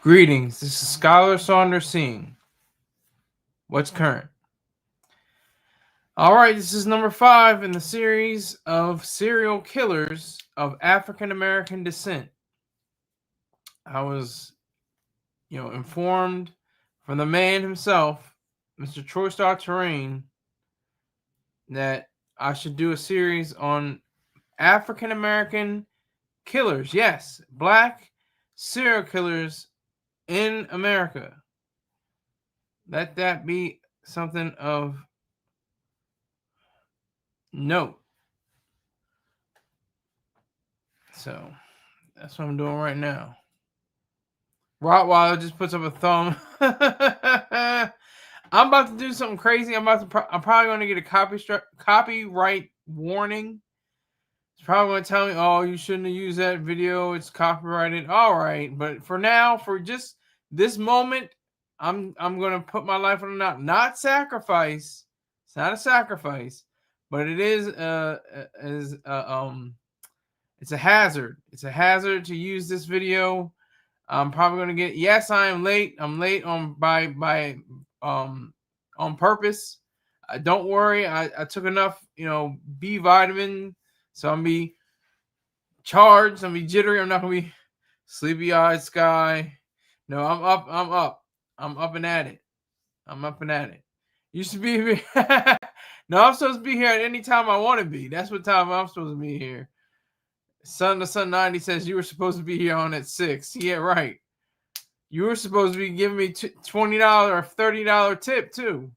Greetings, this is Skylar Saunders Singh. What's current? All right, this is number 5 in the series of serial killers of African American descent. I was, informed from the man himself, Mr. Troy Star Terrain, that I should do a series on African American killers. Yes, black serial killers in America. Let that be something of note. So that's what I'm doing right now. Rottweiler just puts up a thumb. I'm about to do something crazy. I'm probably going to get a copyright warning. It's probably going to tell me, "Oh, you shouldn't have used that video. It's copyrighted." All right, but for now, for just this moment, I'm going to put my life on it. Not sacrifice. It's not a sacrifice, but it is it's a hazard. It's a hazard to use this video. I'm probably gonna get. Yes, I am late. I'm late on on purpose. Don't worry. I took enough B vitamin, so I'm be charged. I'm be jittery. I'm not gonna be sleepy eyed sky. No, I'm up. I'm up. I'm up and at it. I'm up and at it. You should be here. No, I'm supposed to be here at any time I want to be. That's what time I'm supposed to be here. Son to Son 90 says you were supposed to be here on at 6. Yeah, right. You were supposed to be giving me $20 or $30 tip too.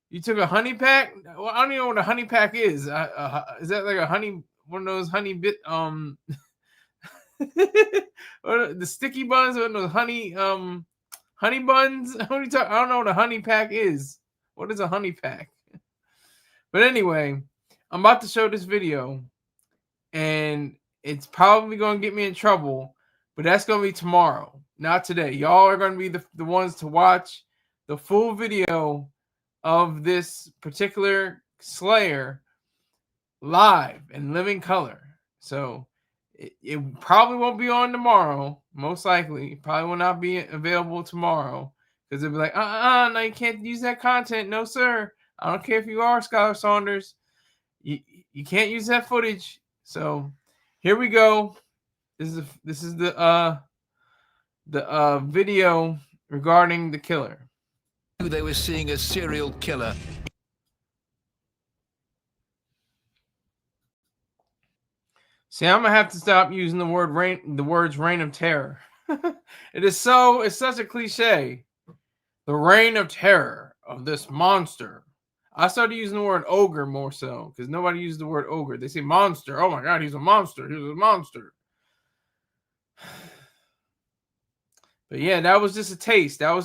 You took a honey pack. Well, I don't even know what a honey pack is. Is that like a honey? One of those honey bit the sticky buns or those honey buns? What are you talking? I don't know what a honey pack is. What is a honey pack? But anyway, I'm about to show this video, and it's probably going to get me in trouble, but that's going to be tomorrow, not today. Y'all are going to be the ones to watch the full video of this particular slayer live in living color. So it probably won't be on tomorrow. Most likely, it probably will not be available tomorrow, because they'll be like, no, you can't use that content. No, sir. I don't care if you are Skylar Saunders. You can't use that footage. So here we go. This is the video regarding the killer. They were seeing a serial killer. See, I'm gonna have to stop using the words "reign of terror." It's such a cliche. The reign of terror of this monster. I started using the word ogre more so, because nobody uses the word ogre. They say monster. Oh my God, he's a monster. He's a monster. But yeah, that was just a taste. I'm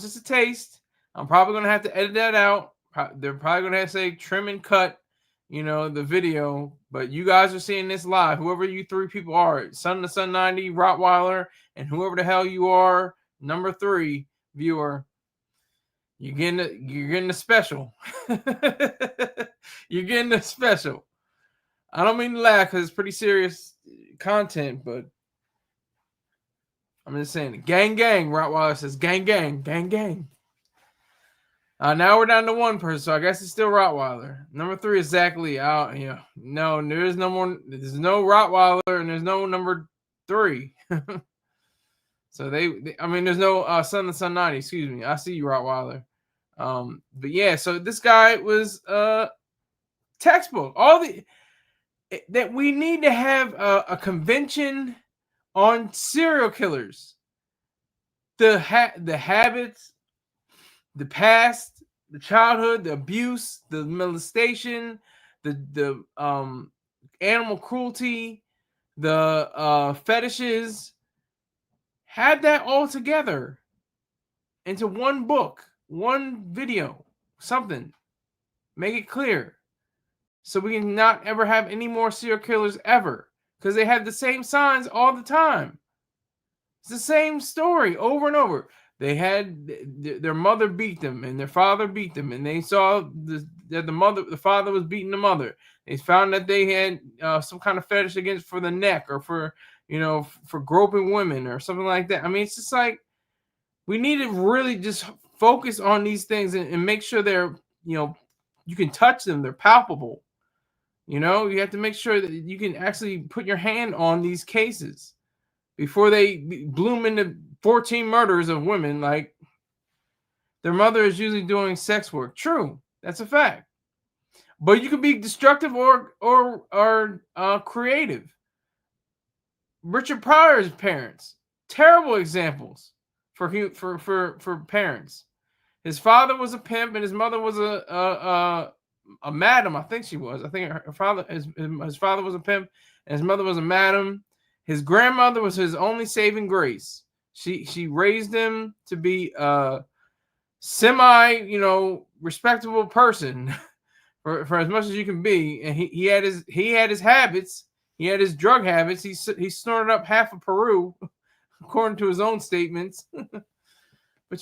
probably going to have to edit that out. They're probably going to have to say trim and cut, the video. But you guys are seeing this live. Whoever you 3 people are, Son to Son 90, Rottweiler, and whoever the hell you are, number 3 viewer. You're getting the special. You're getting the special. I don't mean to laugh because it's pretty serious content, but I'm just saying, gang, gang. Rottweiler says, gang, gang, gang, gang. Now we're down to 1 person, so I guess it's still Rottweiler. Number 3 is Zach Lee. No, there's no more. There's no Rottweiler, and there's no number 3. So there's no Son to Son 90. Excuse me. I see you, Rottweiler. But yeah, so this guy was textbook. That we need to have a convention on serial killers. The habits, the past, the childhood, the abuse, the molestation, the animal cruelty, the fetishes. Have that all together into one book, one video, something. Make it clear, so we can not ever have any more serial killers ever, because they have the same signs all the time. It's the same story over and over. They had their mother beat them, and their father beat them, and they saw that the father was beating the mother. They found that they had some kind of fetish for the neck, or for groping women or something like that. I mean, it's just like, We need to really just focus on these things and make sure they're, you can touch them, they're palpable. You have to make sure that you can actually put your hand on these cases before they bloom into 14 murders of women. Like, their mother is usually doing sex work. True, that's a fact. But you can be destructive or creative. Richard Pryor's parents, terrible examples for parents. His father was a pimp, and his mother was a madam. I think she was. I think her father, his father was a pimp, and his mother was a madam. His grandmother was his only saving grace. She raised him to be a semi, respectable person for as much as you can be. And he had his habits. He had his drug habits. He snorted up half of Peru, according to his own statements. But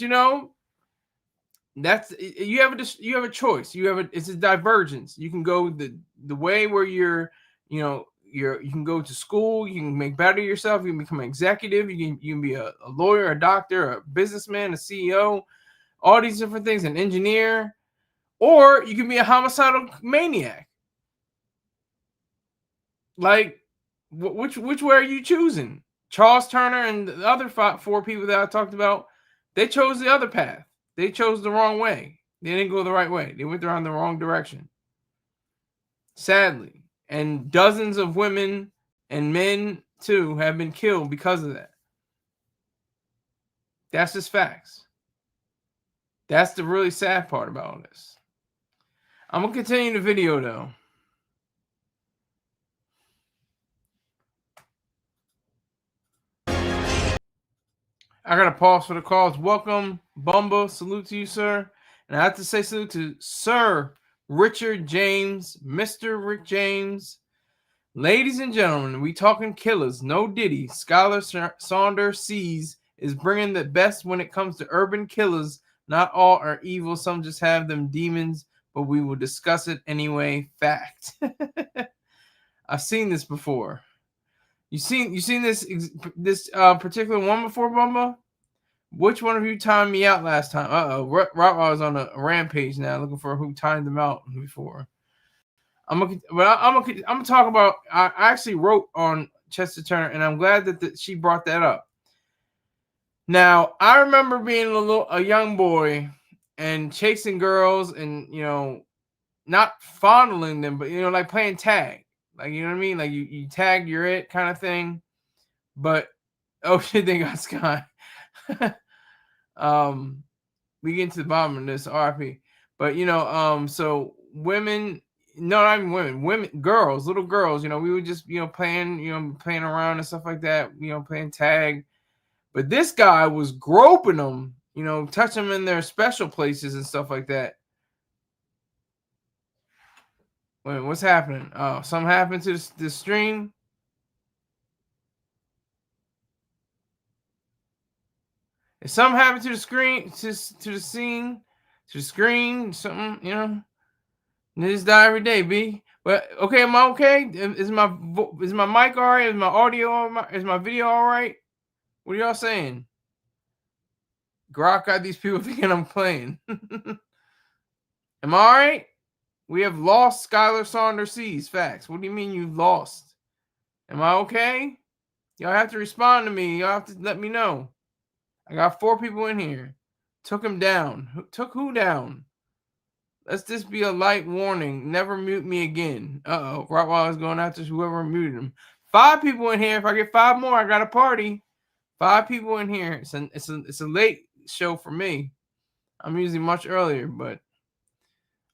that's, you have a choice. It's a divergence. You can go the way where you can go to school, you can make better yourself, you can become an executive, you can be a lawyer, a doctor, a businessman, a CEO, all these different things, an engineer, or you can be a homicidal maniac. Like, which way are you choosing? Charles Turner and the other 4 people that I talked about, they chose the other path. They chose the wrong way. They didn't go the right way. They went around the wrong direction. Sadly. And dozens of women and men, too, have been killed because of that. That's just facts. That's the really sad part about all this. I'm going to continue the video, though. I got to pause for the calls. Welcome, Bumba. Salute to you, sir. And I have to say salute to Sir Richard James, Mr. Rick James. Ladies and gentlemen, we talking killers. No Diddy. Skylar Saunders sees is bringing the best when it comes to urban killers. Not all are evil. Some just have them demons, but we will discuss it anyway. Fact. I've seen this before. You seen this particular one before, Bumba? Which one of you timed me out last time? Rottweiler was on a rampage now, looking for who timed them out before. I'm gonna talk about. I actually wrote on Chester Turner, and I'm glad that she brought that up. Now, I remember being a young boy and chasing girls, and not fondling them, but like playing tag. Like, you know what I mean? Like you tag, you're it kind of thing. But oh shit, they got Sky. We get into the bottom of this RIP. But so women, no, not even women, girls, little girls, we would just playing around and stuff like that, playing tag. But this guy was groping them, touching them in their special places and stuff like that. Wait, what's happening? Oh, something happened to the stream. If something happened to the screen, to the scene, to the screen, something, Niggas die every day, B. But okay, am I okay? Is my mic all right? Is my audio is my video all right? What are y'all saying? Grok got these people thinking I'm playing. Am I all right? We have lost Skylar Saunders Seas. Facts. What do you mean you lost? Am I okay? Y'all have to respond to me. Y'all have to let me know. I got 4 people in here. Took him down. Took who down? Let's just be a light warning. Never mute me again. Uh-oh. Rottweiler's going after whoever muted him. 5 people in here. If I get 5 more, I got a party. 5 people in here. It's a late show for me. I'm usually much earlier, but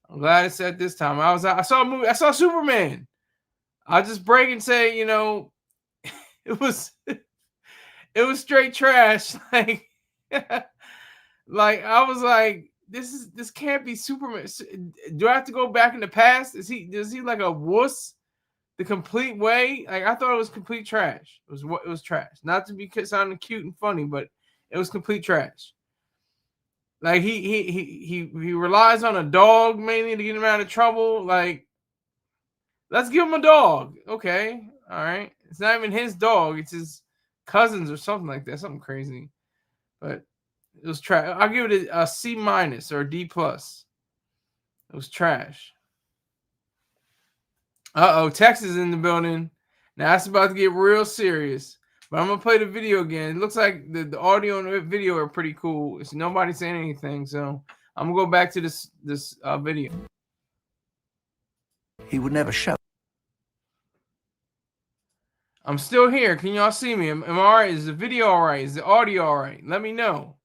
I'm glad it's at this time. I saw a movie. I saw Superman. I'll just break and say, it was straight trash. Like, like I was like, this can't be Superman. Do I have to go back in the past? Is he like a wuss the complete way? Like, I thought it was complete trash. It was trash. Not to be sounding cute and funny, but it was complete trash. Like, he relies on a dog mainly to get him out of trouble. Like, let's give him a dog. Okay. All right. It's not even his dog. It's his cousins or something like that. Something crazy. But It was trash. I'll give it a C minus or a D plus. It was trash. Texas is in the building. Now it's about to get real serious. But I'm gonna play the video again. It looks like the audio and the video are pretty cool. It's nobody saying anything, so I'm gonna go back to this video. He would never show. I'm still here. Can y'all see me? Am I all right? Is the video all right? Is the audio all right? Let me know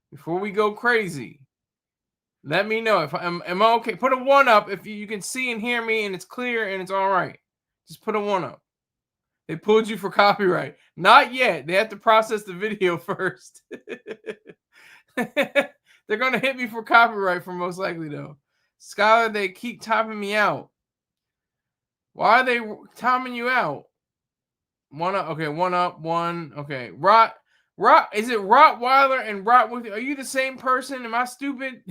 before we go crazy. Let me know if am I okay. Put a 1 up if you can see and hear me and it's clear and it's all right. Just put a 1 up. They pulled you for copyright. Not yet. They have to process the video first. They're gonna hit me for copyright for most likely though. Skylar, they keep topping me out. Why are they topping you out? 1 up. Okay, 1 up. 1. Okay. Rot. Is it Rottweiler and Rot with you? Are you the same person? Am I stupid?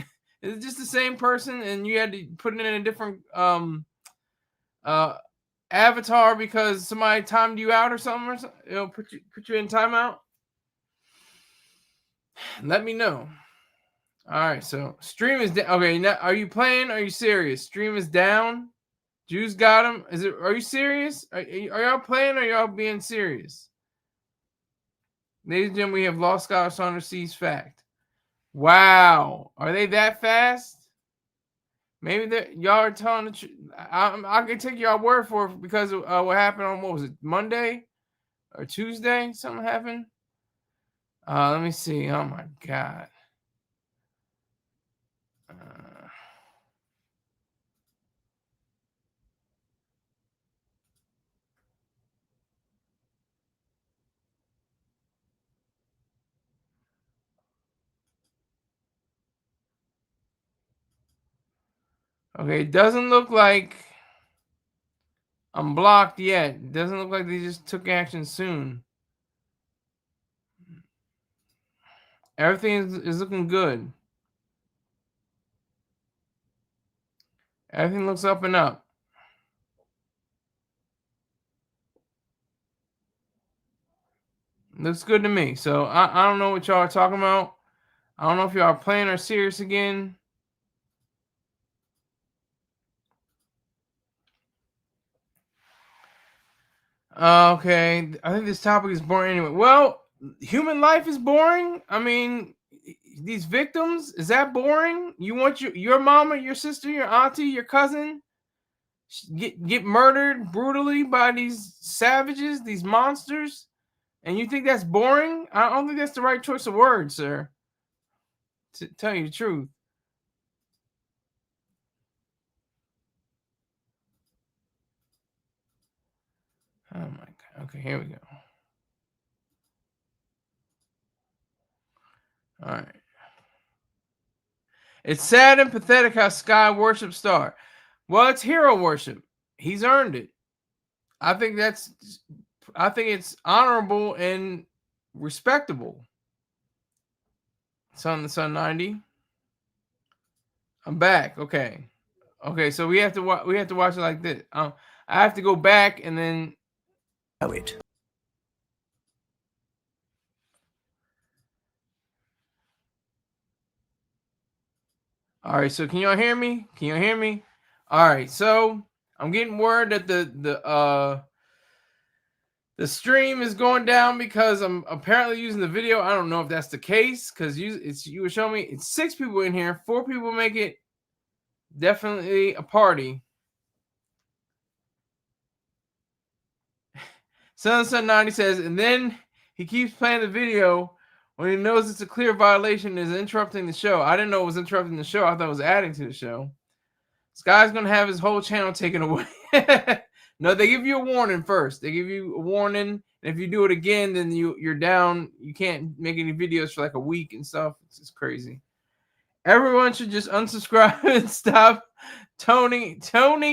Is it just the same person and you had to put it in a different avatar because somebody timed you out or something? Put you in timeout? Let me know. All right, so stream is down. Okay, now are you playing? Are you serious? Stream is down. Jews got him. Are you serious? Are y'all playing or are y'all being serious? Ladies and gentlemen, we have lost Scholar Saunders sees fact. Wow. Are they that fast? Maybe y'all are telling the truth. I can take y'all word for it because of what happened on, what was it, Monday or Tuesday? Something happened. Let me see. Oh, my God. Okay, it doesn't look like I'm blocked yet. It doesn't look like they just took action soon. Everything is looking good. Everything looks up and up. Looks good to me. So I don't know what y'all are talking about. I don't know if y'all are playing or serious again. Okay, I think this topic is boring anyway. Well, human life is boring. I mean, these victims, is that boring? You want your mama, your sister, your auntie, your cousin get murdered brutally by these savages, these monsters, and you think that's boring? I don't think that's the right choice of words, sir. To tell you the truth. Oh my God. Okay, here we go. All right. It's sad and pathetic how Sky worships Star. Well, it's hero worship. He's earned it. I think it's honorable and respectable. Sun 90. I'm back. Okay. So we have to watch it like this. I have to go back and then It. All right, so can y'all hear me? All right, so I'm getting word that the stream is going down because I'm apparently using the video. I don't know if that's the case because you were showing me it's 6 people in here, 4 people make it definitely a party. Sunset 90 says, and then he keeps playing the video when he knows it's a clear violation and is interrupting the show. I didn't know it was interrupting the show. I thought it was adding to the show. Sky's going to have his whole channel taken away. No, they give you a warning first. They give you a warning. And if you do it again, then you're down. You can't make any videos for like a week and stuff. It's just crazy. Everyone should just unsubscribe and stop toning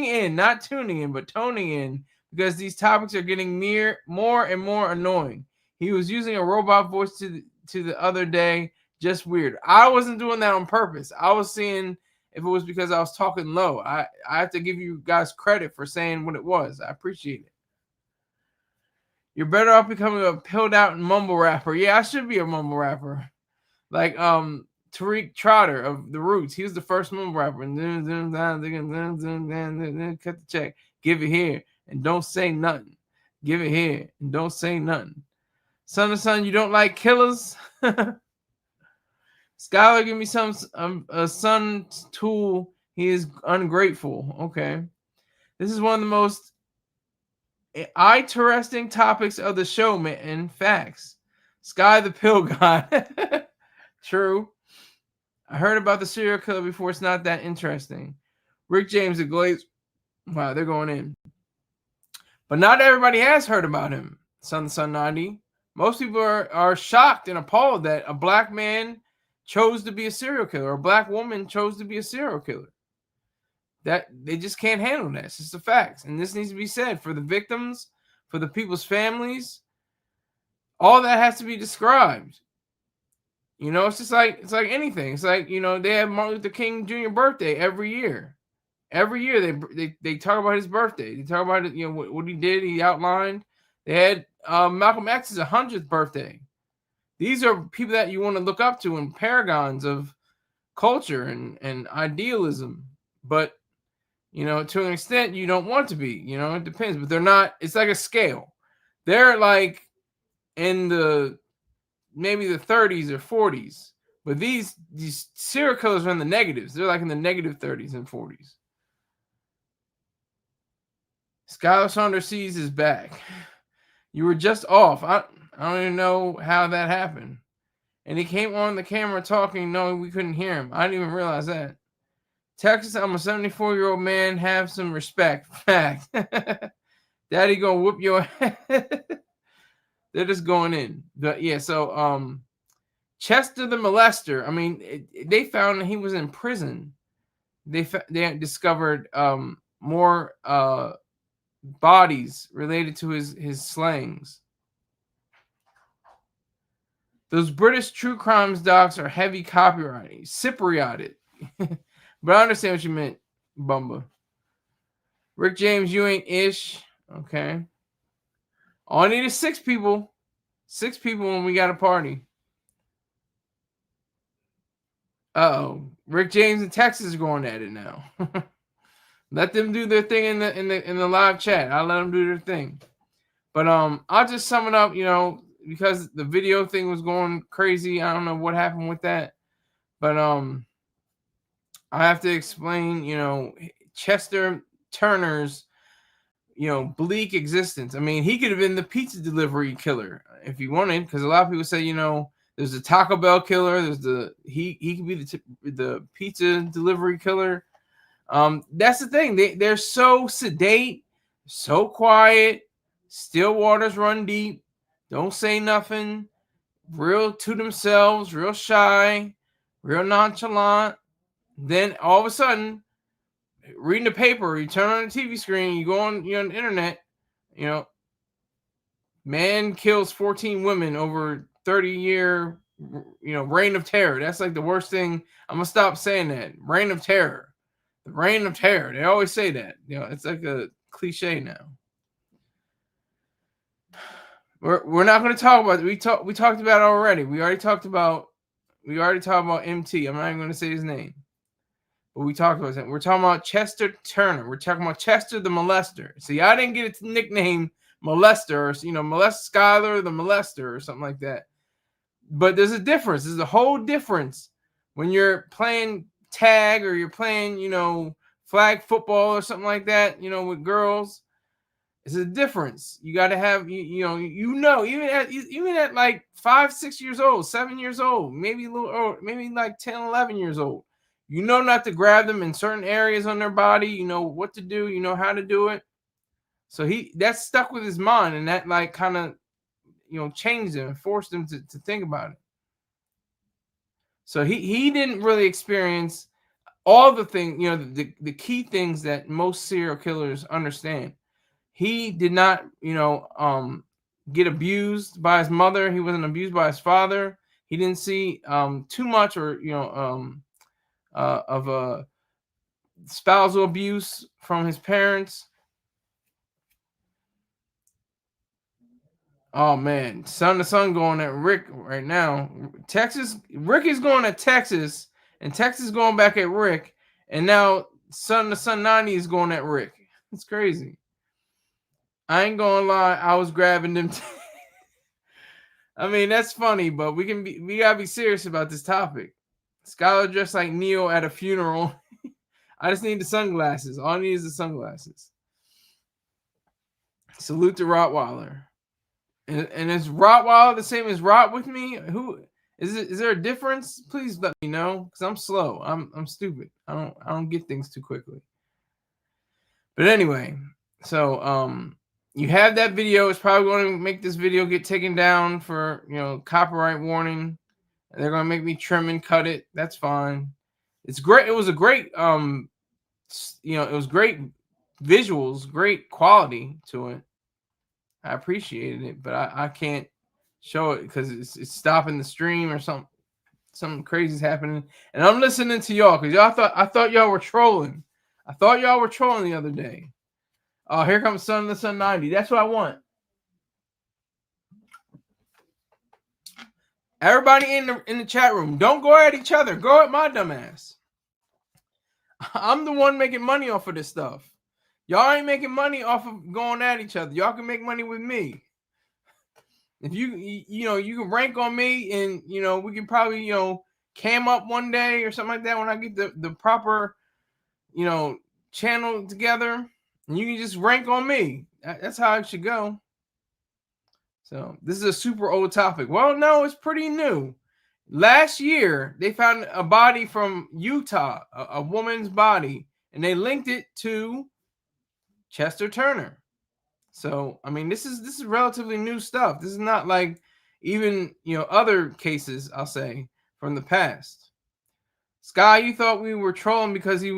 in. Not tuning in, but toning in. Because these topics are getting more and more annoying. He was using a robot voice to the other day. Just weird. I wasn't doing that on purpose. I was seeing if it was because I was talking low. I have to give you guys credit for saying what it was. I appreciate it. You're better off becoming a pilled out mumble rapper. Yeah, I should be a mumble rapper. Like Tariq Trotter of the Roots. He was the first mumble rapper. Cut the check. Give it here and don't say nothing. Give it here and don't say nothing. Son of son, you don't like killers? Skylar, give me some a son's tool. He is ungrateful. Okay. This is one of the most interesting topics of the show, man. Facts. Sky the Pill God. True. I heard about the serial killer before. It's not that interesting. Rick James, the Glaze. Wow, they're going in. But not everybody has heard about him. Sun 90. Most people are shocked and appalled that a black man chose to be a serial killer. A black woman chose to be a serial killer. That they just can't handle that. It's just the facts. And this needs to be said for the victims, for the people's families. All that has to be described. You know, it's like anything. It's like, you know, they have Martin Luther King Jr. birthday every year. Every year they talk about his birthday. They talk about it, you know, what he did. He outlined. They had Malcolm X's 100th birthday. These are people that you want to look up to and paragons of culture and idealism. But, you know, to an extent, you don't want to be. You know, it depends. But they're not. It's like a scale. They're like in the maybe the 30s or 40s. But these serial killers are in the negatives. They're like in the negative 30s and 40s. Skylar Saunders sees his back. You were just off. I don't even know how that happened. And he came on the camera talking, knowing we couldn't hear him. I didn't even realize that. Texas, I'm a 74-year-old man. Have some respect. Fact. Daddy gonna whoop your head. They're just going in. But yeah, so Chester the molester. I mean, they found that he was in prison. They discovered more bodies related to his slayings. Those British true crimes docs are heavy copyrighted, Cyprioted. But I understand what you meant, Bumba. Rick James, you ain't ish. Okay. All I need is 6 people. 6 people when we got a party. Uh-oh. Rick James in Texas is going at it now. Let them do their thing in the live chat. I'll let them do their thing. But I'll just sum it up, you know, because the video thing was going crazy. I don't know what happened with that. But I have to explain, you know, Chester Turner's, you know, bleak existence. I mean, he could have been the pizza delivery killer if he wanted, because a lot of people say, you know, there's the Taco Bell killer. There's he could be the pizza delivery killer. That's the thing. They're so sedate, so quiet. Still waters run deep. Don't say nothing. Real to themselves. Real shy. Real nonchalant. Then all of a sudden, reading the paper, you turn on the TV screen, you go on, on the internet, you know, man kills 14 women over 30-year, you know, reign of terror. That's like the worst thing. I'm gonna stop saying that. Reign of terror. The reign of terror. They always say that. You know, it's like a cliche now. We're not going to talk about it. We talked about it already. We already talked about MT. I'm not even going to say his name. But we talked about that. We're talking about Chester Turner. We're talking about Chester the molester. See, I didn't get its nickname molester, or, you know, molest Skylar the molester or something like that. But there's a difference. There's a whole difference when you're playing tag or you're playing, you know, flag football or something like that, you know, with girls. It's a difference. You got to have, you know, even at like 5, 6 years old, 7 years old, maybe a little, or maybe like 10, 11 years old. You know not to grab them in certain areas on their body. You know what to do. You know how to do it. So that's stuck with his mind, and that like kind of, you know, changed him and forced him to think about it. So he didn't really experience all the things, you know, the key things that most serial killers understand. He did not, you know, get abused by his mother. He wasn't abused by his father. He didn't see too much, or, you know, of a spousal abuse from his parents. Oh man, Son to Son going at Rick right now. Rick is going at Texas, and Texas going back at Rick, and now Son to Son 90 is going at Rick. It's crazy. I ain't gonna lie, I was grabbing them. I mean, that's funny, but we gotta be serious about this topic. Skylar dressed like Neo at a funeral. I just need the sunglasses. All I need is the sunglasses. Salute to Rottweiler. And is Rottweiler the same as Rot with me? Who is it? Is there a difference? Please let me know, because I'm slow. I'm stupid. I don't get things too quickly. But anyway, so you have that video. It's probably going to make this video get taken down for copyright warning. They're going to make me trim and cut it. That's fine. It's great. It was a great it was great visuals, great quality to it. I appreciated it, but I can't show it because it's stopping the stream or something. Something crazy is happening, and I'm listening to y'all because I thought y'all were trolling. I thought y'all were trolling the other day. Oh, here comes Son to Son 90. That's what I want. Everybody in the chat room, don't go at each other. Go at my dumb ass. I'm the one making money off of this stuff. Y'all ain't making money off of going at each other. Y'all can make money with me. If you can rank on me, and we can probably cam up one day or something like that when I get the proper channel together, and you can just rank on me. That's how it should go. So this is a super old topic. Well, no, it's pretty new. Last year they found a body from Utah, a woman's body, and they linked it to Chester Turner. So, I mean, this is relatively new stuff. This is not like even, other cases, I'll say, from the past. Sky, you thought we were trolling because he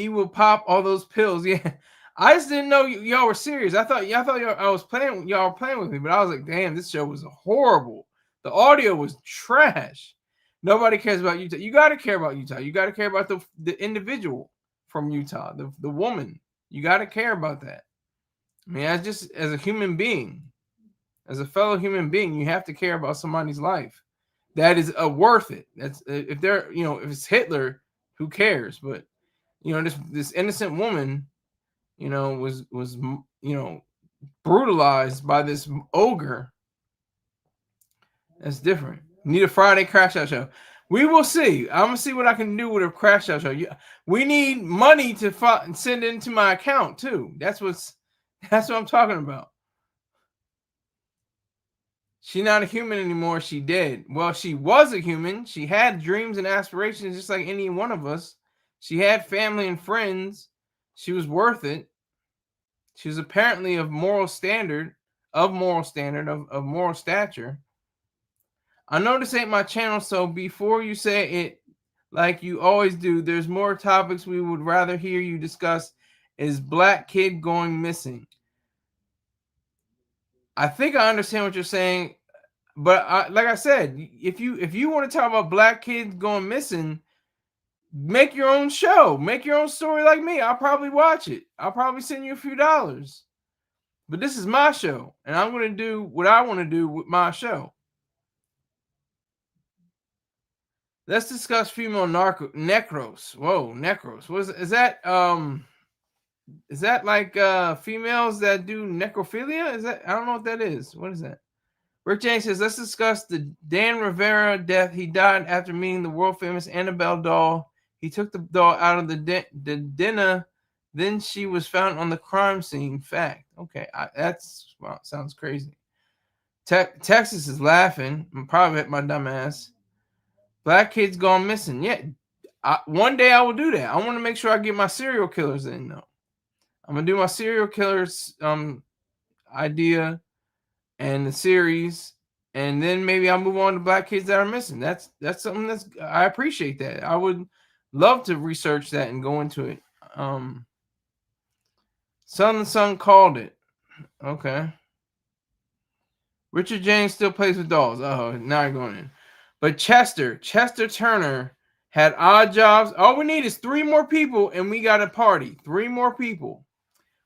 will pop all those pills. Yeah. I just didn't know y'all were serious. I thought I was playing, y'all were playing with me, but I was like, damn, this show was horrible. The audio was trash. Nobody cares about Utah. You got to care about Utah. You got to care about the individual from Utah, the woman. You got to care about that. I mean, as a human being, as a fellow human being, you have to care about somebody's life. That is worth it. That's if they're, if it's Hitler, who cares? But this innocent woman, was brutalized by this ogre. That's different. Need a Friday Crash Out show. We will see. I'm gonna see what I can do with a Crash Out show. We need money to send into my account too. That's what I'm talking about. She's not a human anymore. She dead. Well, she was a human. She had dreams and aspirations just like any one of us. She had family and friends. She was worth it. She was apparently of moral stature. I know this ain't my channel, so before you say it like you always do, there's more topics we would rather hear you discuss. Is black kid going missing? I think I understand what you're saying, but like I said, if you want to talk about black kids going missing, make your own show, make your own story like me. I'll probably watch it. I'll probably send you a few dollars. But this is my show, and I'm going to do what I want to do with my show. Let's discuss female necros. Whoa, necros. What is that? Is that like females that do necrophilia? Is that? I don't know what that is. What is that? Rick James says, let's discuss the Dan Rivera death. He died after meeting the world famous Annabelle doll. He took the doll out of the dinner. Then she was found on the crime scene. Fact. Okay, sounds crazy. Texas is laughing. I'm probably at my dumb ass. Black kids gone missing. Yeah, one day I will do that. I want to make sure I get my serial killers in, though. I'm going to do my serial killers idea and the series, and then maybe I'll move on to black kids that are missing. That's something I appreciate that. I would love to research that and go into it. Son the Son called it. Okay. Richard James still plays with dolls. Oh, now you're going in. But Chester Turner had odd jobs. All we need is 3 more people, and we got a party. 3 more people.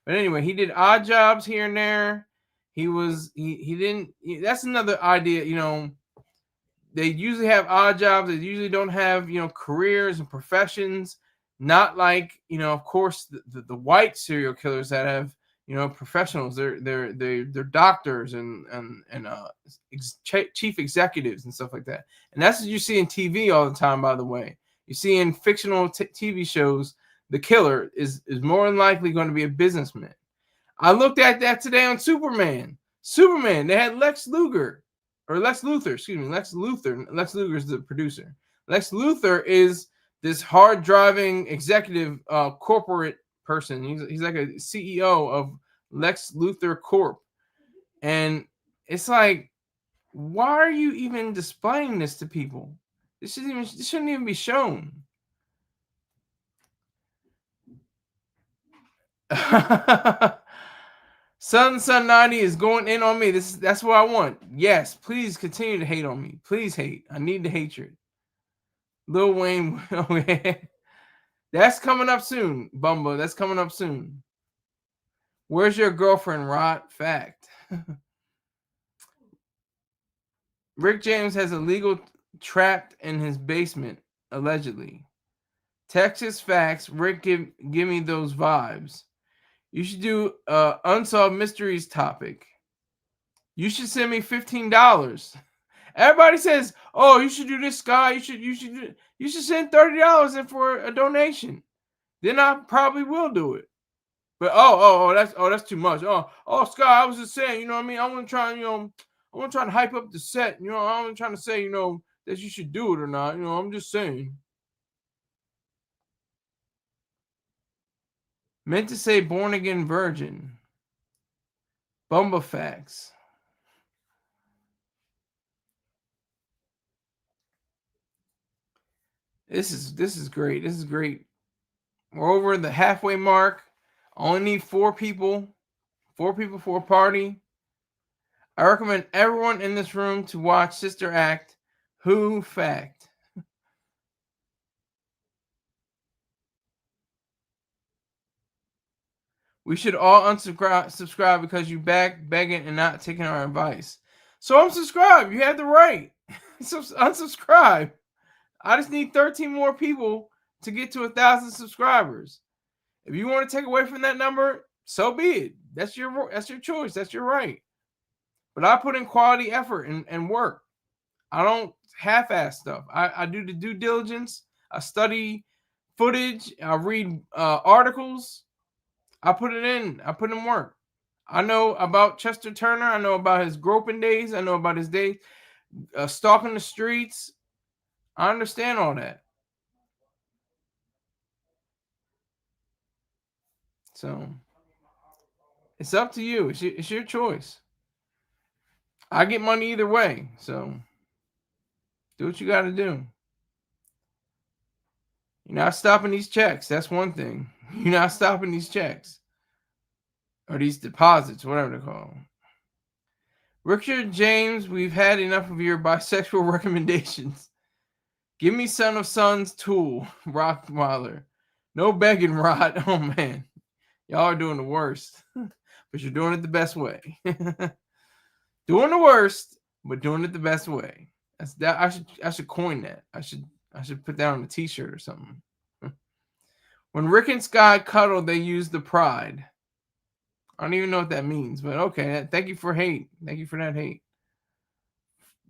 But anyway, he did odd jobs here and there. He didn't. That's another idea. They usually have odd jobs. They usually don't have careers and professions. Not like of course, the white serial killers that have professionals. They're doctors and chief executives and stuff like that. And that's what you see in TV all the time. By the way, you see in fictional TV shows, the killer is more than likely going to be a businessman. I looked at that today on Superman. Superman, they had Lex Luthor, excuse me, Lex Luthor. Lex Luthor is the producer. Lex Luthor is this hard-driving executive corporate person. He's like a CEO of Lex Luthor Corp. And it's like, why are you even displaying this to people? This shouldn't even be shown. Sun 90 is going in on me. That's what I want. Yes, please continue to hate on me. Please hate. I need the hatred. Lil Wayne. That's coming up soon, Bumba. That's coming up soon. Where's your girlfriend, Rod? Fact. Rick James has illegal trapped in his basement, allegedly. Texas facts. Rick, give me those vibes. You should do unsolved mysteries topic. You should send me $15. Everybody says, "Oh, you should do this, Sky. You should send $30 in for a donation." Then I probably will do it. But that's too much. Oh, Sky, I was just saying, you know what I mean? I want to try, to hype up the set. I'm trying to say, that you should do it or not. I'm just saying. Meant to say born again virgin. Bumba facts. This is great. This is great. We're over the halfway mark. Only need 4 people. 4 people for a party. I recommend everyone in this room to watch Sister Act. Who fact? We should all unsubscribe because you begging and not taking our advice. So unsubscribe. You have the right. So unsubscribe. I just need 13 more people to get to 1,000 subscribers. If you want to take away from that number, so be it. That's your choice. That's your right. But I put in quality effort and work. I don't half-ass stuff. I do the due diligence. I study footage. I read articles. I put it in. I put in work. I know about Chester Turner. I know about his groping days. I know about his days stalking the streets. I understand all that. So it's up to you. It's your choice. I get money either way. So do what you got to do. You're not stopping these checks. That's one thing. You're not stopping these checks. Or these deposits, whatever they call them. Richard James, we've had enough of your bisexual recommendations. Give me Son of Sons Tool, Rottweiler. No begging, Rod. Oh, man. Y'all are doing the worst. But you're doing it the best way. Doing the worst, but doing it the best way. That's that. I should coin that. I should put that on a t-shirt or something. When Rick and Sky cuddle, they use the pride. I don't even know what that means, but okay. Thank you for hate. Thank you for that hate.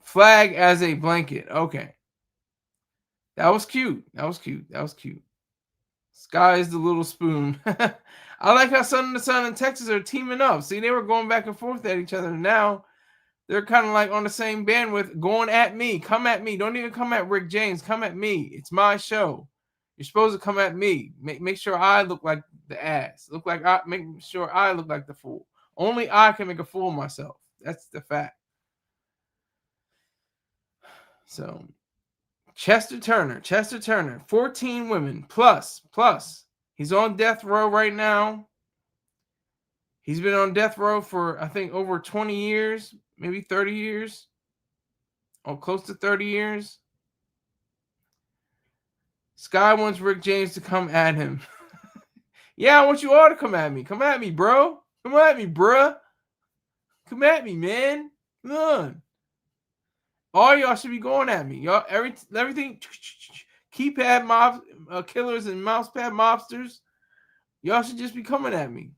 Flag as a blanket. Okay. That was cute. That was cute. That was cute. Sky is the little spoon. I like how Son and Son and Texas are teaming up. See, they were going back and forth at each other. Now they're kind of like on the same bandwidth, going at me. Come at me. Don't even come at Rick James. Come at me. It's my show. You're supposed to come at me. Make sure I look like the ass. Make sure I look like the fool. Only I can make a fool of myself. That's the fact. So, Chester Turner, 14 women plus. He's on death row right now. He's been on death row for, I think, over 20 years, maybe 30 years. Or close to 30 years. Sky wants Rick James to come at him. Yeah, I want you all to come at me. Come at me, bro. Come at me, bruh. Come at me, man. Come on. All y'all should be going at me. Y'all, everything. Keypad mob killers and mousepad mobsters. Y'all should just be coming at me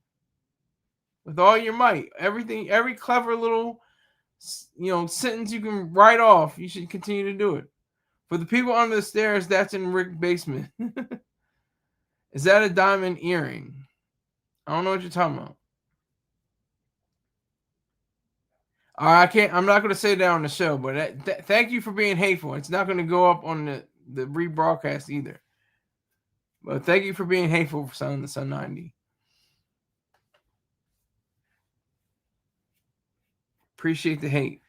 with all your might. Everything, every clever little, sentence you can write off. You should continue to do it. For the people under the stairs, that's in Rick's basement. Is that a diamond earring? I don't know what you're talking about. I can't. I'm not going to say that on the show, but thank you for being hateful. It's not going to go up on the rebroadcast either. But thank you for being hateful for selling the Sun 90. Appreciate the hate.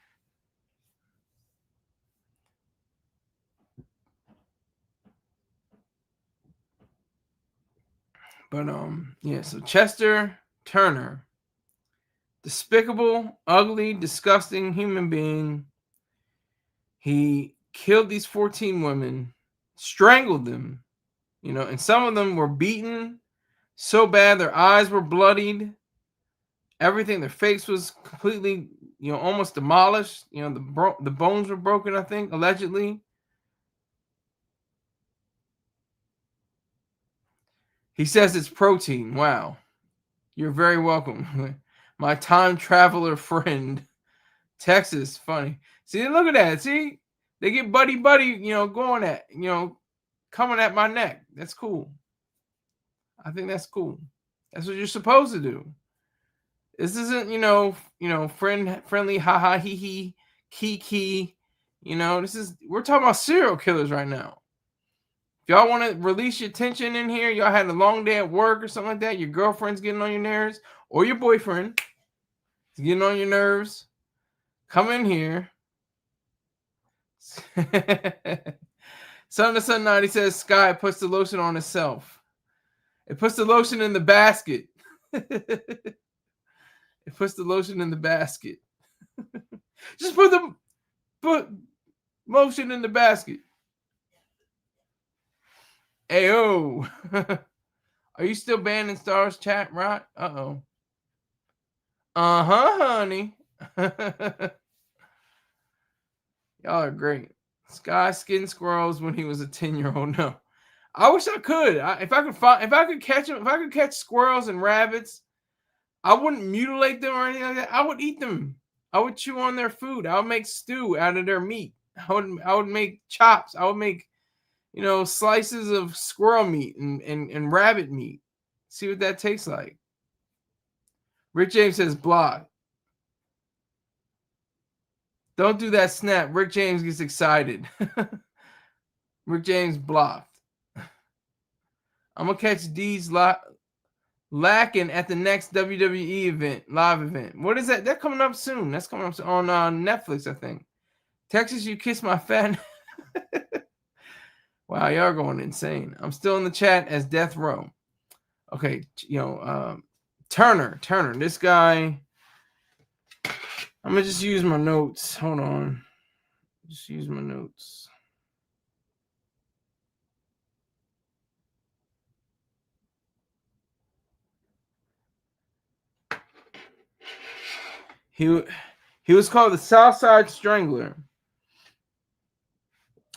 But yeah. So Chester Turner. Despicable, ugly, disgusting human being. He killed these 14 women, strangled them, and some of them were beaten so bad their eyes were bloodied. Everything, their face was completely, almost demolished. The bones were broken, I think, allegedly. He says it's protein. Wow. You're very welcome. My time traveler friend. Texas, funny. See, look at that. See, they get buddy, going at, coming at my neck. That's cool. I think that's cool. That's what you're supposed to do. This isn't, friendly, haha, hee hee, kiki. We're talking about serial killers right now. If y'all want to release your tension in here, y'all had a long day at work or something like that, your girlfriend's getting on your nerves, or your boyfriend is getting on your nerves, come in here. Son of the Sun 90 says Sky puts the lotion on itself. It puts the lotion in the basket. It puts the lotion in the basket. Just put lotion in the basket. Ayo. Are you still banning Stars chat, right? Uh-oh. Uh-huh, honey. Y'all are great. Sky skinned squirrels when he was a 10-year-old. No. I wish I could. If I could catch them, if I could catch squirrels and rabbits, I wouldn't mutilate them or anything like that. I would eat them. I would chew on their food. I would make stew out of their meat. I would make chops. I would make, slices of squirrel meat and rabbit meat. See what that tastes like. Rick James says block. Don't do that snap. Rick James gets excited. Rick James blocked. I'm going to catch D's lacking at the next WWE event, live event. What is that? That's coming up soon. That's coming up on Netflix, I think. Texas, you kiss my fat. Wow, y'all going insane. I'm still in the chat as Death Row. Okay, Turner, this guy. I'm going to just use my notes. Hold on. Just use my notes. He was called the Southside Strangler.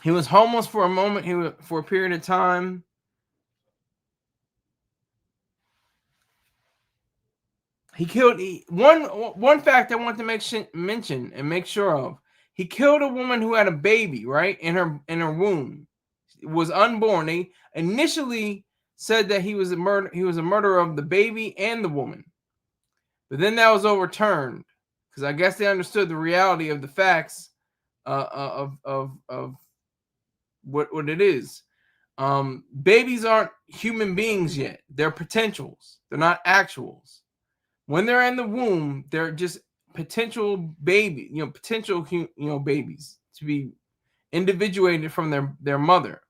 He was homeless for a moment. For a period of time. He killed one fact I want to mention and make sure of. He killed a woman who had a baby, right, in her womb. It was unborn. They initially said that he was a murderer of the baby and the woman. But then that was overturned because I guess they understood the reality of the facts of what it is. Babies aren't human beings yet. They're potentials. They're not actuals. When they're in the womb, they're just potential baby, babies to be individuated from their mother.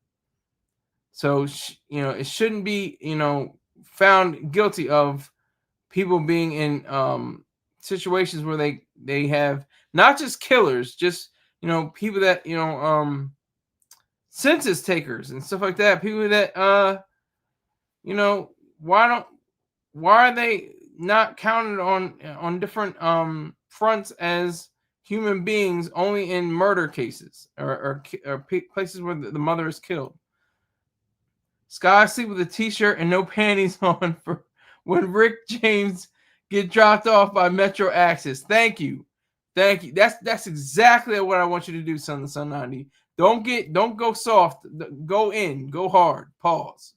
So, it shouldn't be, found guilty of people being in situations where they have not just killers, just, people that, census takers and stuff like that. People that, why are they not counted on different fronts as human beings only in murder cases or places where the mother is killed. Sky sleep with a t-shirt and no panties on for when Rick James get dropped off by Metro Access. Thank you. That's exactly what I want you to do, Son of Sun 90. Don't go soft. Go in. Go hard. Pause.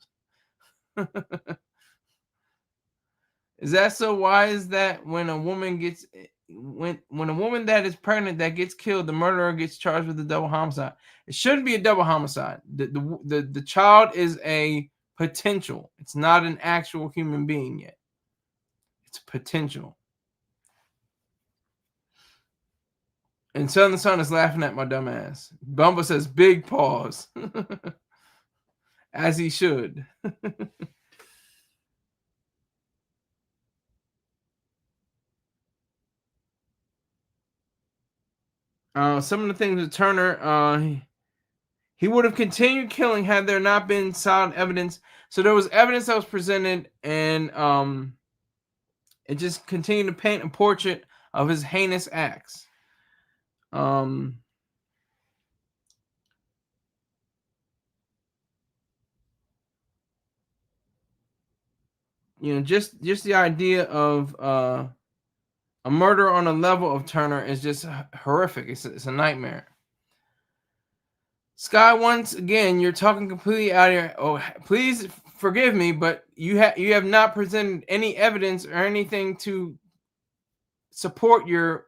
Is that so? Why is that when a woman gets when a woman that is pregnant that gets killed, the murderer gets charged with a double homicide? It shouldn't be a double homicide. The child is a potential. It's not an actual human being yet. It's potential. And Son of the Sun is laughing at my dumb ass. Bumba says big pause. As he should. Some of the things with Turner, he would have continued killing had there not been solid evidence. So there was evidence that was presented, and it just continued to paint a portrait of his heinous acts. Just the idea of a murder on a level of Turner is just horrific. It's a nightmare. Sky, once again, you're talking completely out of your. Oh, please forgive me, but you have not presented any evidence or anything to support your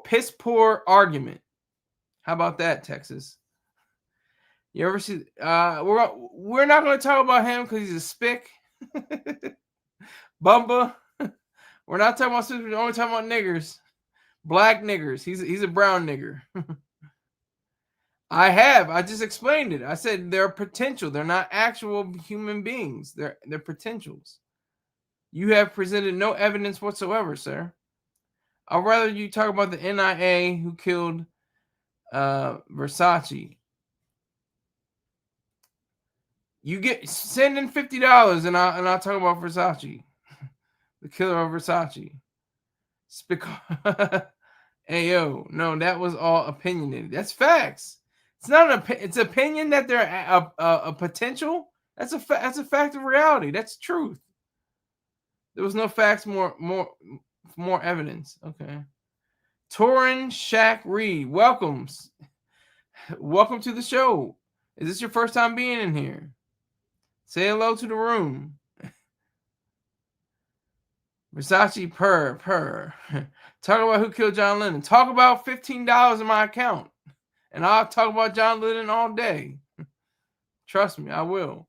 piss poor argument. How about that, Texas? You ever see? We're not going to talk about him because he's a spick. Bumba. We're not talking about sisters. We're only talking about niggers, black niggers. He's a brown nigger. I just explained it. I said they're potential. They're not actual human beings. They're potentials. You have presented no evidence whatsoever, sir. I'd rather you talk about the NIA who killed Versace. You send in $50 and I'll talk about Versace, the killer of Versace. Ayo, no, that was all opinionated. That's facts. It's not it's opinion that they're a potential. That's a fact of reality. That's truth. There was no facts, more evidence. Okay. Torin Shaq Reed, welcome to the show. Is this your first time being in here? Say hello to the room. Versace purr. Talk about who killed John Lennon. Talk about $15 in my account. And I'll talk about John Lennon all day. Trust me, I will.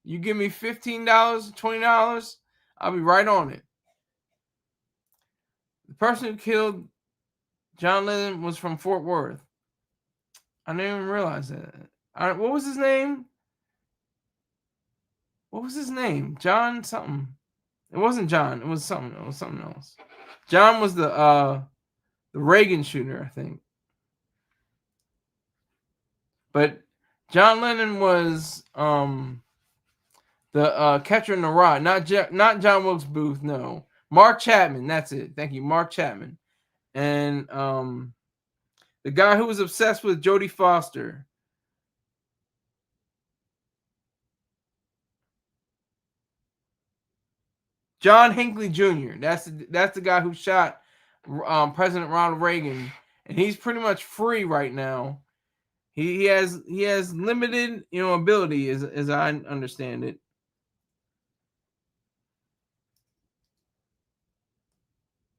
You give me $15, $20, I'll be right on it. The person who killed John Lennon was from Fort Worth. I didn't even realize that. What was his name? John something. It wasn't John. It was something. It was something else. John was the Reagan shooter, I think. But John Lennon was the catcher in the rye, not John Wilkes Booth. No, Mark Chapman. That's it. Thank you, Mark Chapman, and the guy who was obsessed with Jodie Foster. John Hinckley Jr. That's the guy who shot President Ronald Reagan, and he's pretty much free right now. He has limited ability as I understand it.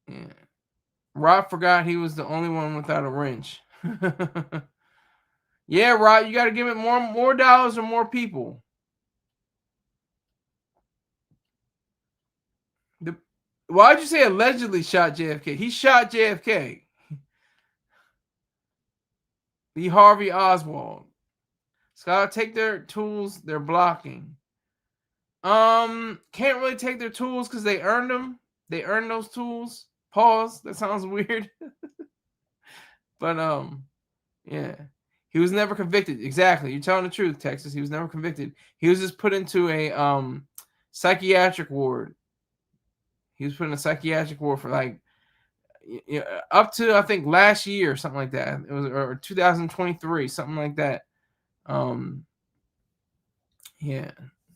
Yeah. Rob forgot he was the only one without a wrench. Yeah, Rob, you got to give it more dollars or more people. Why'd you say allegedly shot JFK? He shot JFK. Lee Harvey Oswald. Scott, take their tools. They're blocking. Can't really take their tools because they earned them. They earned those tools. Pause. That sounds weird. But yeah. He was never convicted. Exactly. You're telling the truth, Texas. He was never convicted. He was just put into a psychiatric ward. He was put in a psychiatric ward for up to I think last year or something like that. It was or 2023, something like that. Yeah,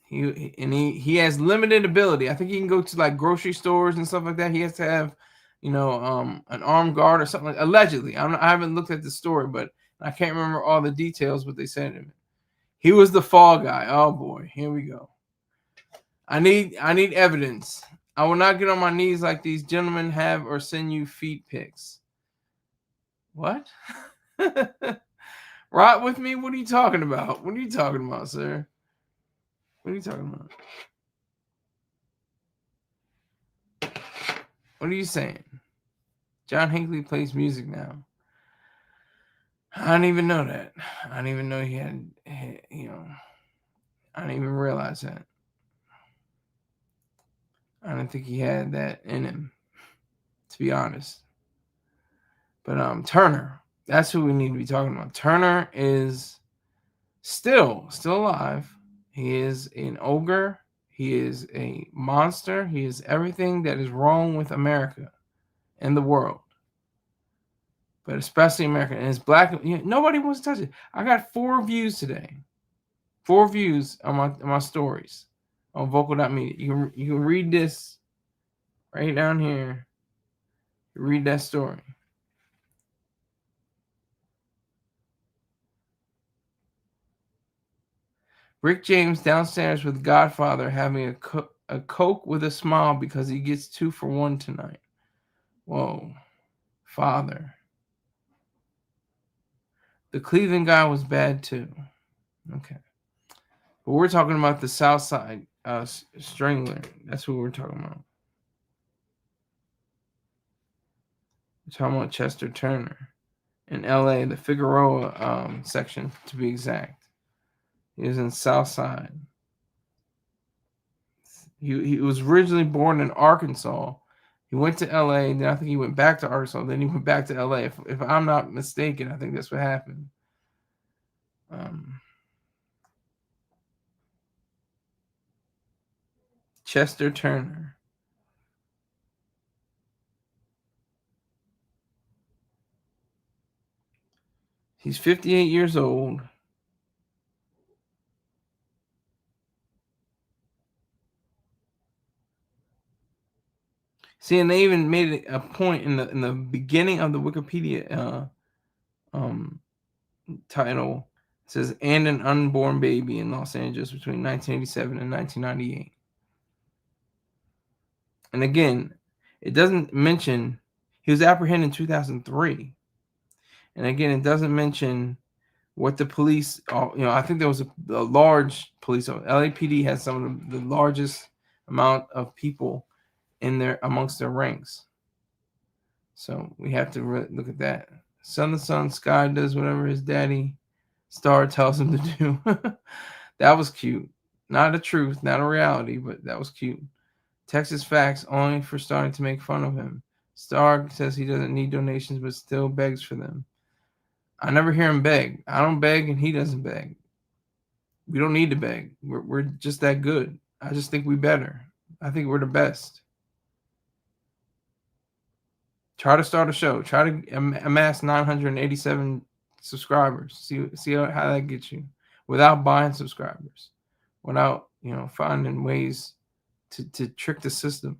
he has limited ability. I think he can go to like grocery stores and stuff like that. He has to have, an armed guard or something. Allegedly, I haven't looked at the story, but I can't remember all the details. What they said of it. He was the fall guy. Oh boy, here we go. I need evidence. I will not get on my knees like these gentlemen have or send you feet pics. What? Rot with me? What are you talking about? What are you talking about, sir? What are you talking about? What are you saying? John Hinckley plays music now. I didn't even know that. I didn't even know he had, I didn't even realize that. I didn't think he had that in him, to be honest. But Turner, that's who we need to be talking about. Turner is still alive. He is an ogre. He is a monster. He is everything that is wrong with America and the world. But especially America. And it's black. Nobody wants to touch it. I got 4 views today. 4 views on my stories on vocal.media. You can read this right down here. Read that story. Rick James downstairs with Godfather having a Coke with a smile because he gets 2 for 1 tonight. Whoa. Father. The Cleveland guy was bad too. Okay. But we're talking about the South Side Strangler. That's what we're talking about. We're talking about Chester Turner in L.A., the Figueroa section to be exact. He was in South Side. He was originally born in Arkansas. He went to L.A., then I think he went back to Arkansas, then he went back to L.A. If I'm not mistaken, I think that's what happened. Chester Turner. He's 58 years old. See, and they even made a point in the beginning of the Wikipedia title. It says, and an unborn baby in Los Angeles between 1987 and 1998. And again, it doesn't mention he was apprehended in 2003. And again, it doesn't mention what the police, I think there was a large police. LAPD has some of the largest amount of people in there amongst their ranks. So we have to really look at that. Son, Sky does whatever his daddy Star tells him to do. That was cute. Not a truth, not a reality, but that was cute. Texas Facts only for starting to make fun of him. Star says he doesn't need donations, but still begs for them. I never hear him beg. I don't beg, and he doesn't beg. We don't need to beg. We're just that good. I just think we better. I think we're the best. Try to start a show. Try to amass 987 subscribers. See how that gets you without buying subscribers, without finding ways to trick the system.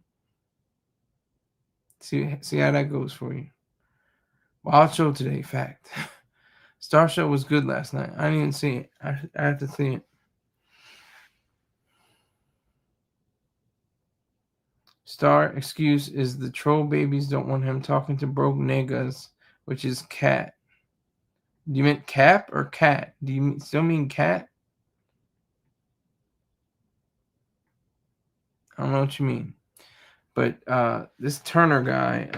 See how that goes for you. Wild show today. Fact. Star Show was good last night. I didn't even see it. I have to see it. Star excuse is the troll babies don't want him talking to broke niggas, which is cat. Do you mean cap or cat? Do you still mean cat? I don't know what you mean. But this Turner guy,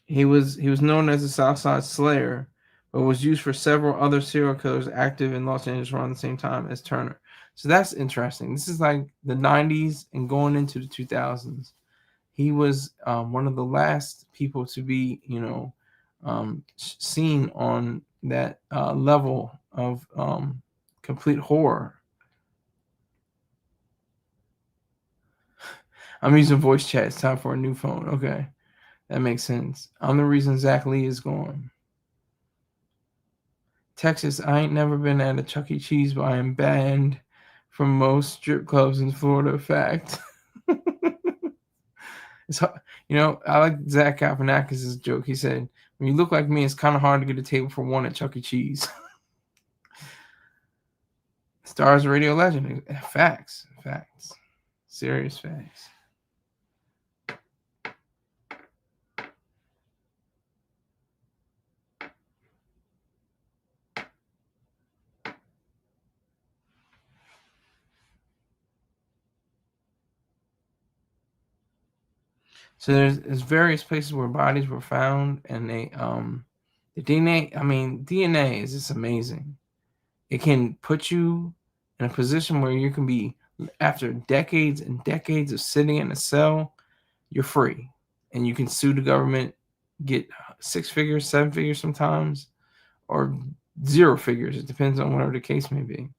he was known as the Southside Slayer, but was used for several other serial killers active in Los Angeles around the same time as Turner. So that's interesting. This is like the 90s and going into the 2000s. He was one of the last people to be, seen on that level of complete horror. I'm using voice chat. It's time for a new phone. Okay. That makes sense. I'm the reason Zach Lee is gone. Texas, I ain't never been at a Chuck E. Cheese, but I am banned from most strip clubs in Florida. Fact. It's hard. I like Zach Galifianakis' joke. He said, when you look like me, it's kind of hard to get a table for one at Chuck E. Cheese. Stars radio legend. Facts. Serious facts. So there's various places where bodies were found, and the DNA. I mean, DNA is just amazing. It can put you in a position where you can be, after decades and decades of sitting in a cell, you're free, and you can sue the government, get 6 figures, 7 figures sometimes, or 0 figures. It depends on whatever the case may be.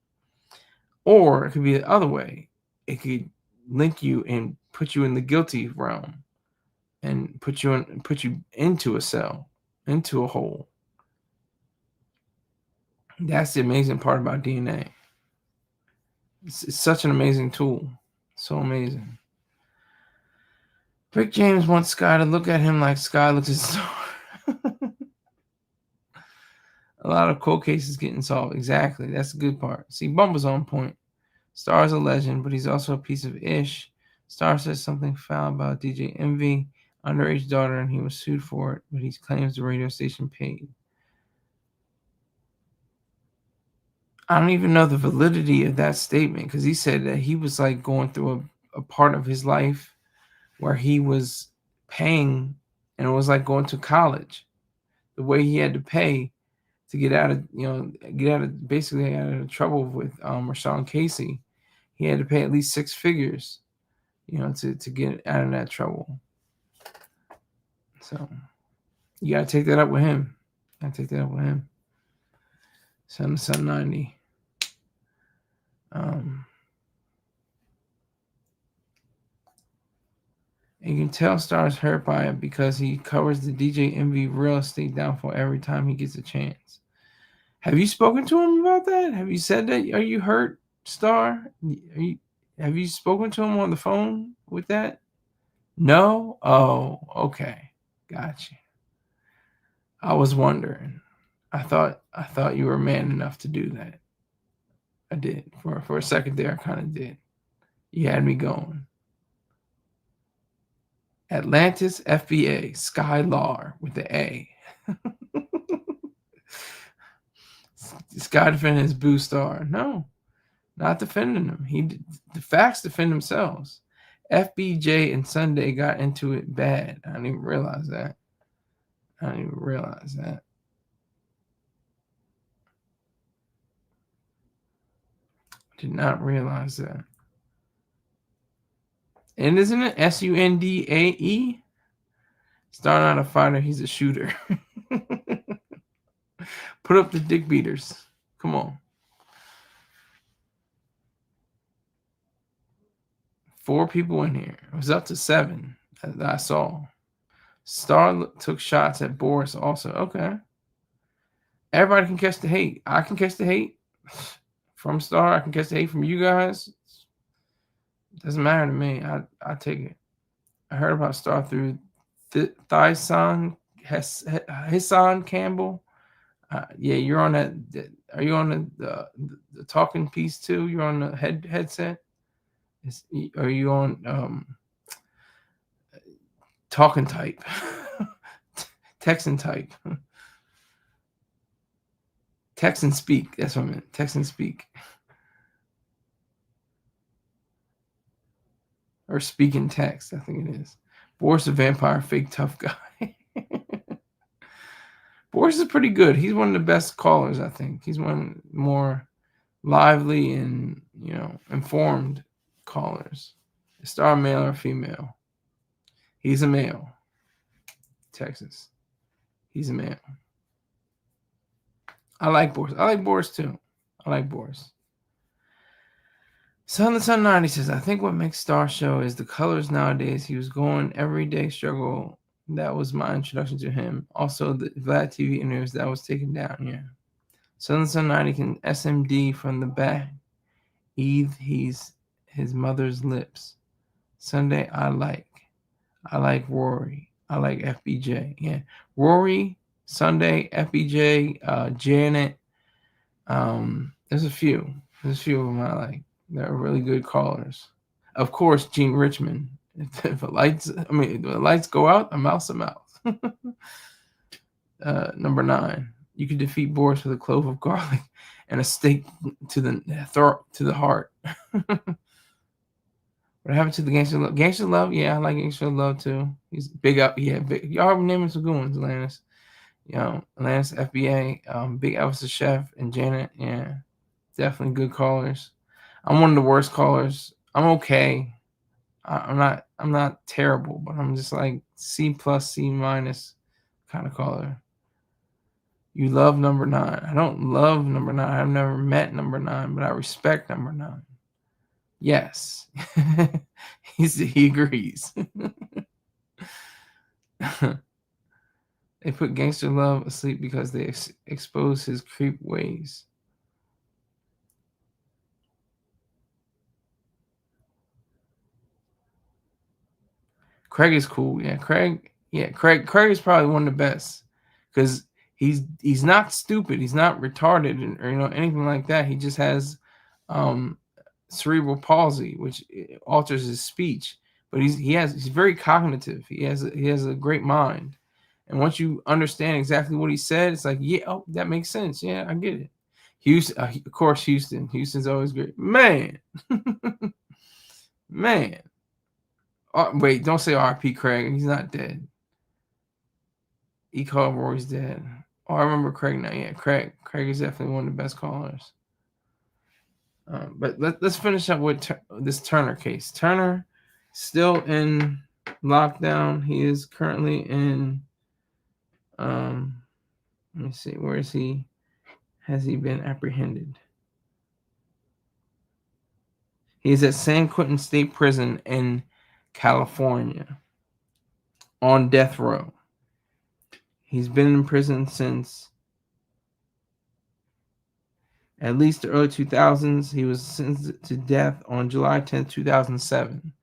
Or it could be the other way. It could link you and put you in the guilty realm, and put you into a cell, into a hole. That's the amazing part about DNA. It's such an amazing tool. So amazing. Rick James wants Sky to look at him like Sky looks at Star. A lot of cold cases getting solved. Exactly. That's the good part. See, Bumba's on point. Star's a legend, but he's also a piece of ish. Star says something foul about DJ Envy, underage daughter, and he was sued for it, but he claims the radio station paid. I don't even know the validity of that statement, because he said that he was like going through a part of his life where he was paying, and it was like going to college. The way he had to pay to get out of basically out of trouble with Rashawn Casey, he had to pay at least 6 figures, to get out of that trouble. So you gotta take that up with him. 790. You can tell Star's hurt by it because he covers the DJ Envy real estate downfall every time he gets a chance. Have you spoken to him about that? Have you said that? Are you hurt, Star? Have you spoken to him on the phone with that? No? Oh, okay. Gotcha. I was wondering. I thought you were man enough to do that. I did. For a second there, I kind of did. You had me going. Atlantis FBA, Skylar with the A. Sky defending his Boo Star. No, not defending him. The facts defend themselves. FBJ and Sunday got into it bad. I didn't even realize that. Did not realize that. And isn't it Sundae? Star not a fighter, he's a shooter. Put up the dick beaters. Come on. 4 people in here. It was up to 7 that I saw. Star took shots at Boris also. Okay. Everybody can catch the hate. I can catch the hate from Star. I can catch the hate from you guys. Doesn't matter to me. I take it. I heard about Star through Thyson Hassan Campbell. Yeah, you're on that. Are you on the talking piece too? You're on the headset. Are you on talking type, texting type, text and speak? That's what I meant. Text and speak, or speak and text. I think it is. Boris the vampire, fake tough guy. Boris is pretty good. He's one of the best callers, I think. He's one more lively and informed callers. Star male or female? He's a male. Texas. He's a male. I like Boris. I like Boris too. I like Boris. Son the Sun 90 says, I think what makes Star Show is the colors nowadays. He was going everyday struggle. That was my introduction to him. Also, the Vlad TV interviews that was taken down. Yeah. Son the Sun 90 can SMD from the back. He's his mother's lips. Sunday, I like Rory. I like FBJ. Yeah. Rory, Sunday, FBJ, Janet. There's a few. There's a few of them I like. They're really good callers. Of course, Gene Richmond. If the lights go out, a mouse a mouth. Number 9. You can defeat Boris with a clove of garlic and a stake to the heart. What happened to the Gangster Love? Gangster Love, yeah, I like Gangster Love too. He's big up, yeah. Y'all naming some good ones, Atlantis. Atlantis, FBA, Big Elvis the Chef, and Janet, yeah, definitely good callers. I'm one of the worst callers. I'm okay. I'm not terrible, but I'm just like C+, C- kind of caller. You love number 9. I don't love number 9. I've never met number 9, but I respect number 9. Yes. he agrees. They put Gangster Love asleep because they expose his creep ways. Craig is cool. Yeah, Craig is probably one of the best because he's not stupid. He's not retarded or anything like that. He just has cerebral palsy, which alters his speech. But he's very cognitive. He has a great mind. And once you understand exactly what he said, it's like, yeah, oh, that makes sense. Yeah, I get it. Houston, of course, Houston. Houston's always great. Man. Man. Wait, don't say R.P. Craig. He's not dead. E. called Rory's dead. Oh, I remember Craig now. Yeah, Craig. Craig is definitely one of the best callers. But let's finish up with this Turner case. Turner still in lockdown. He is currently in let me see, where is he? Has he been apprehended? He is at San Quentin State Prison in California on death row. He's been in prison since at least the early 2000s. He was sentenced to death on July 10th, 2007.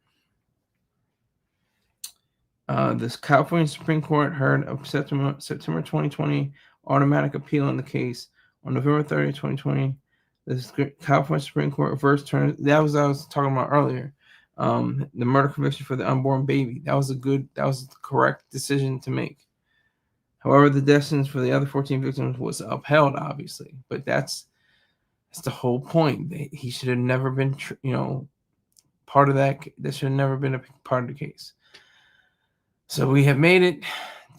The California Supreme Court heard a September 2020 automatic appeal in the case. On November 30th, 2020, the California Supreme Court reversed Turner. That was what I was talking about earlier. The murder conviction for the unborn baby. That was the correct decision to make. However, the death sentence for the other 14 victims was upheld, obviously. But that's the whole point. He should have never been, part of that. That should have never been a part of the case. So we have made it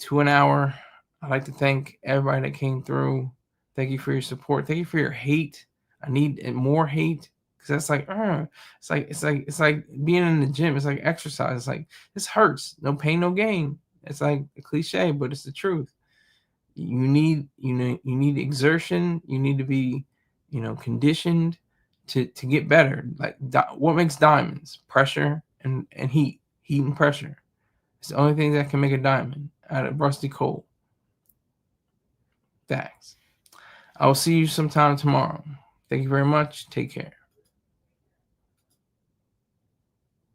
to an hour. I'd like to thank everybody that came through. Thank you for your support. Thank you for your hate. I need more hate because that's like, it's like being in the gym. It's like exercise. It's like, this hurts. No pain, no gain. It's like a cliche, but it's the truth. You need exertion. You need to be, conditioned to get better. Like what makes diamonds? Pressure and heat and pressure. It's the only thing that can make a diamond out of rusty coal. Facts. I will see you sometime tomorrow. Thank you very much. Take care.